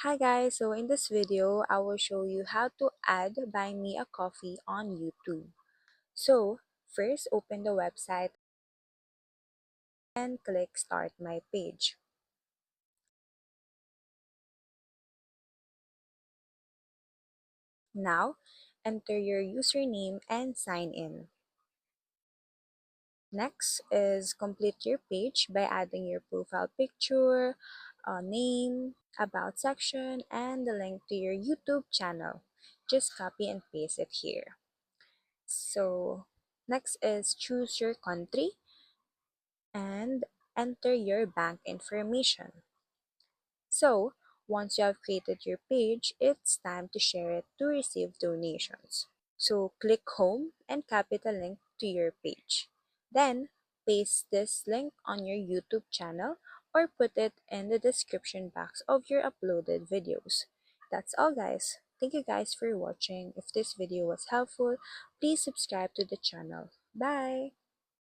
Hi guys, so in this video, I will show you how to add Buy Me a Coffee on YouTube. So, first open the website and click Start My Page. Now, enter your username and sign in. Next is complete your page by adding your profile picture, name, about section, and the link to your YouTube channel. Just copy and paste it here. So, next is choose your country and enter your bank information. So, once you have created your page, it's time to share it to receive donations. So, click home and copy the link to your page. Then, paste this link on your YouTube channel or put it in the description box of your uploaded videos. That's all guys. Thank you guys for watching. If this video was helpful, please subscribe to the channel. Bye!